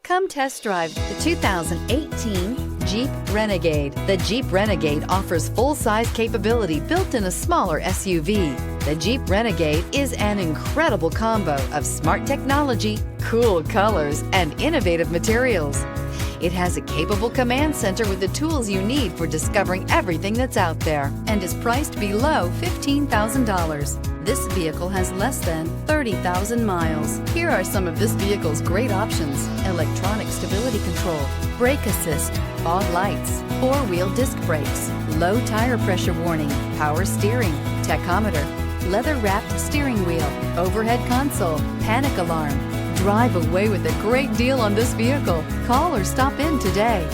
Come test drive the 2018 Jeep Renegade. The Jeep Renegade offers full-size capability built in a smaller SUV. The Jeep Renegade is an incredible combo of smart technology, cool colors, and innovative materials. It has a capable command center with the tools you need for discovering everything that's out there, and is priced below $15,000. This vehicle has less than 30,000 miles. Here are some of this vehicle's great options: electronic stability control, brake assist, fog lights, four-wheel disc brakes, low tire pressure warning, power steering, tachometer, leather-wrapped steering wheel, overhead console, panic alarm. Drive away with a great deal on this vehicle. Call or stop in today.